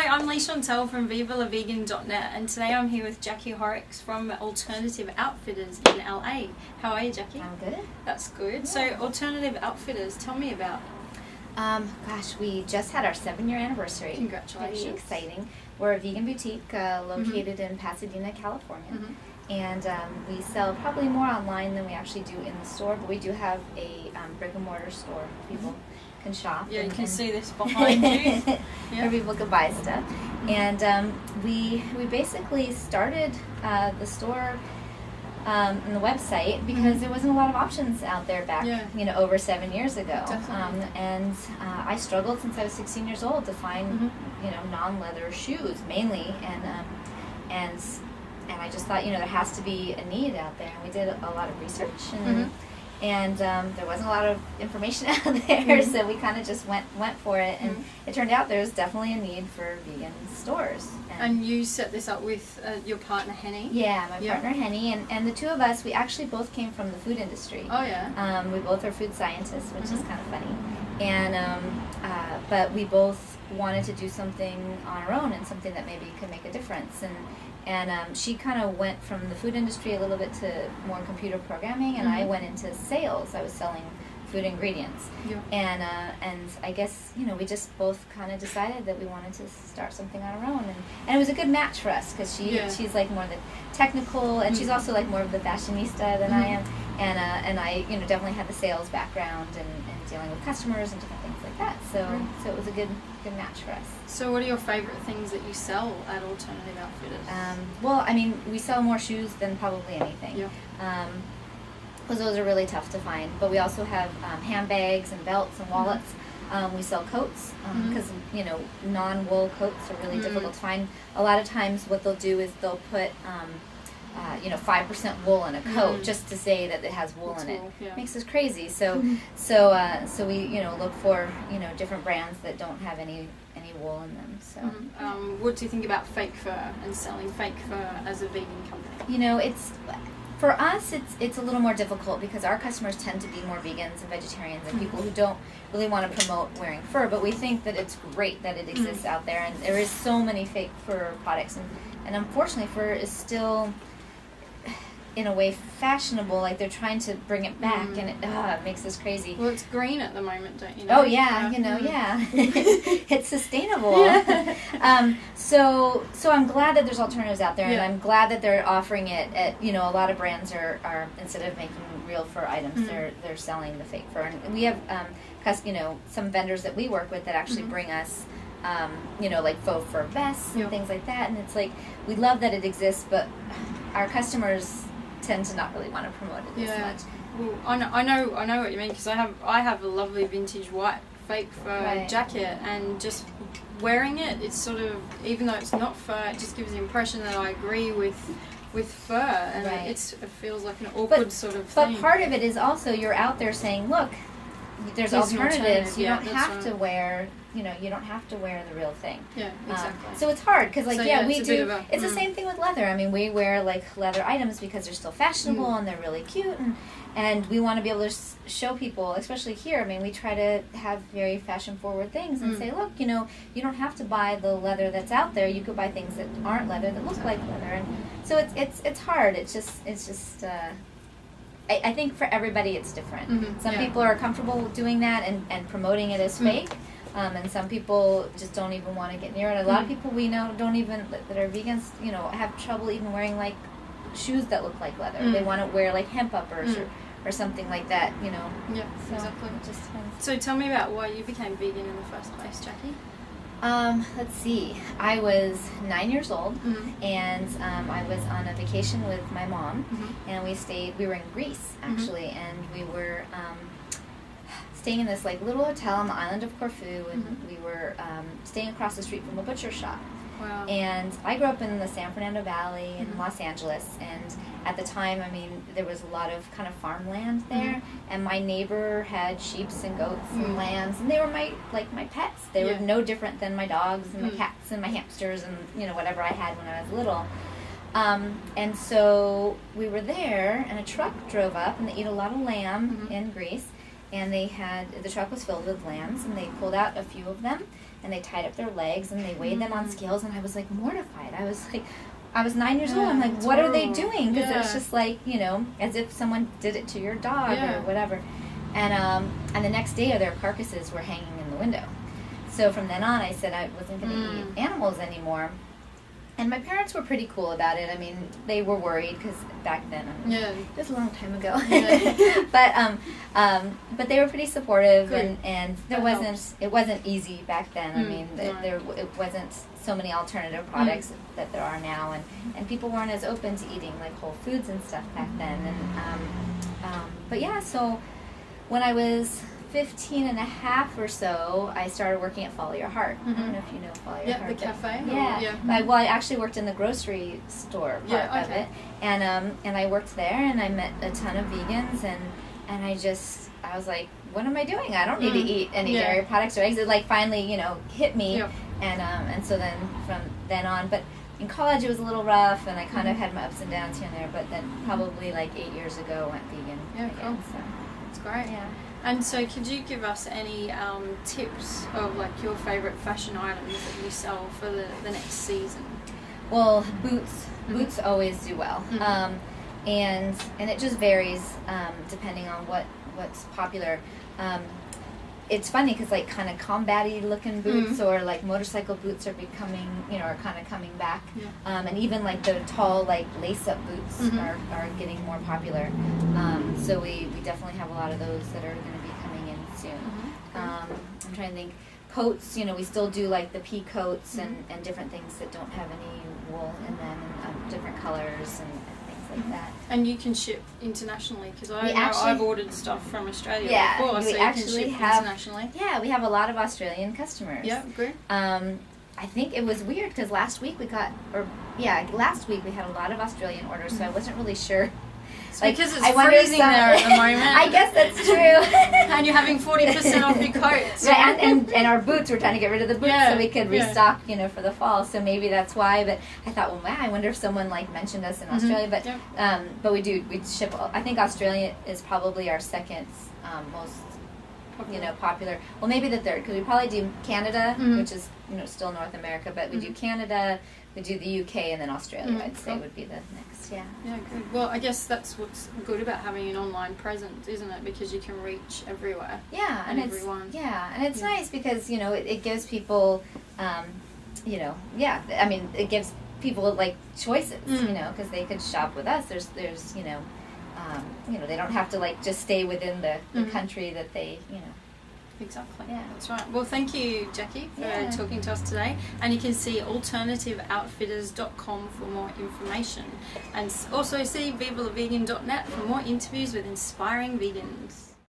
Hi, I'm Leigh-Chantelle from VivaLaVegan.net, and today I'm here with Jackie Horricks from Alternative Outfitters in LA. How are you, Jackie? I'm good. That's good. Yeah. So, Alternative Outfitters, tell me about. Gosh, we just had our 7-year anniversary. Congratulations. Pretty exciting. We're a vegan boutique located in Pasadena, California. And we sell probably more online than we actually do in the store, but we do have a brick and mortar store. People can shop. Yeah, you can see this behind you. Where people can buy stuff. And we basically started the store and the website because there wasn't a lot of options out there back, over 7 years ago. And I struggled since I was 16 years old to find, non-leather shoes mainly, and I just thought, there has to be a need out there. And we did a lot of research, and there wasn't a lot of information out there, so we kind of just went for it. And it turned out there's definitely a need for vegan stores. And you set this up with your partner, Henny? Yeah, my partner, Henny. And the two of us, we actually both came from the food industry. Oh, yeah. We both are food scientists, which is kind of funny. And but we both wanted to do something on our own and something that maybe could make a difference. And she kind of went from the food industry a little bit to more computer programming, and I went into sales. I was selling food ingredients. And I guess, we just both kind of decided that we wanted to start something on our own. And it was a good match for us because she's like more the technical, and she's also like more of the fashionista than I am. And I, definitely had the sales background and dealing with customers and different things like that. So it was a good match for us. So what are your favorite things that you sell at Alternative Outfitters? We sell more shoes than probably anything. Because those are really tough to find. But we also have handbags and belts and wallets. We sell coats because, non-wool coats are really difficult to find. A lot of times what they'll do is they'll put 5% wool in a coat just to say that it has wool in it. Makes us crazy. So we look for different brands that don't have any wool in them. So what do you think about fake fur and selling fake fur as a vegan company? It's for us it's a little more difficult because our customers tend to be more vegans and vegetarians and people who don't really want to promote wearing fur, but we think that it's great that it exists out there, and there is so many fake fur products, and unfortunately fur is still in a way fashionable, like they're trying to bring it back, and it makes us crazy. Well, it's green at the moment, don't you know? Oh yeah, it's sustainable. So I'm glad that there's alternatives out there, and I'm glad that they're offering it at, a lot of brands are instead of making real fur items, they're selling the fake fur. And we have some vendors that we work with that actually bring us like faux fur vests and things like that, and it's like we love that it exists, but our customers tend to not really want to promote it as much. Well, I know what you mean, because I have a lovely vintage white fake fur jacket, and just wearing it, it's sort of, even though it's not fur, it just gives the impression that I agree with fur, and it feels like an awkward sort of thing. But part of it is also you're out there saying, look, there's alternatives. You don't have to wear. You don't have to wear the real thing. Yeah, exactly. So it's hard because, we do. It's the same thing with leather. We wear leather items because they're still fashionable and they're really cute, and we want to be able to show people, especially here. We try to have very fashion-forward things and say, look, you don't have to buy the leather that's out there. You could buy things that aren't leather that look like leather, and so it's hard. It's just. I think for everybody it's different. Some people are comfortable doing that and promoting it as fake. And some people just don't even want to get near it. A lot of people we know that are vegans, have trouble even wearing shoes that look like leather. They want to wear hemp uppers or something like that, Yeah, so exactly. It just depends. So tell me about why you became vegan in the first place, Jackie. Let's see. I was 9 years old, and I was on a vacation with my mom, and we were in Greece, actually, and we were staying in this little hotel on the island of Corfu, and we were staying across the street from a butcher shop. Wow. And I grew up in the San Fernando Valley in Los Angeles, and at the time, there was a lot of kind of farmland there, and my neighbor had sheep and goats and lambs, and they were my pets. They were no different than my dogs and my cats and my hamsters and whatever I had when I was little. And so we were there, and a truck drove up, and they eat a lot of lamb in Greece. And the truck was filled with lambs, and they pulled out a few of them, and they tied up their legs, and they weighed them on scales, and I was like mortified. I was 9 years old. I'm like, what are they doing? Because it's just like, you know, as if someone did it to your dog or whatever. And the next day, their carcasses were hanging in the window. So from then on, I said I wasn't going to eat animals anymore. And my parents were pretty cool about it. I mean, they were worried because back then, it was a long time ago. But they were pretty supportive, and it wasn't easy back then. I mean, it wasn't so many alternative products that there are now, and people weren't as open to eating like whole foods and stuff back then. And but yeah, so when I was 15 and a half or so, I started working at Follow Your Heart. I don't know if you know Follow Your Heart. The cafe? Yeah. I actually worked in the grocery store part of it. And I worked there, and I met a ton of vegans, and I was like, what am I doing? I don't need to eat any dairy products or eggs. It like finally, you know, hit me. And so then from then on, but in college it was a little rough, and I kind of had my ups and downs here and there, but then probably like 8 years ago went vegan again. So. That's great. Yeah. And so could you give us any tips of like your favourite fashion items that you sell for the next season? Well, boots always do well. And it just varies depending on what's popular. It's funny because like kind of combat-y looking boots or like motorcycle boots are becoming, you know, are kind of coming back. And even like the tall like lace-up boots are getting more popular. So we definitely have a lot of those that are going to be coming in soon. I'm trying to think. Coats, you know, we still do like the pea coats and different things that don't have any wool in them, and different colors and things like that. And you can ship internationally, because I've ordered stuff from Australia before, so you can ship internationally. Yeah, we have a lot of Australian customers. Yeah, good. I think it was weird because last week we had a lot of Australian orders, so I wasn't really sure. Like, because it's freezing there at the moment. I guess that's true. And you're having 40% off your coats. Right, and our boots, we're trying to get rid of the boots so we could restock, you know, for the fall. So maybe that's why. But I thought, well, wow, I wonder if someone like mentioned us in Australia. But we ship. I think Australia is probably our second most popular. Well, maybe the third, because we probably do Canada, which is, you know, still North America, but we do Canada, we do the UK, and then Australia, I'd say would be the next, Yeah, good. Well, I guess that's what's good about having an online presence, isn't it? Because you can reach everywhere. Yeah, and everyone. And it's nice because, you know, it gives people, I mean, it gives people like choices, you know, because they could shop with us. There's you know, they don't have to like just stay within the country that they, you know. Exactly. Yeah, that's right. Well, thank you, Jackie, for talking to us today. And you can see alternativeoutfitters.com for more information. And also see vivalavegan.net for more interviews with inspiring vegans.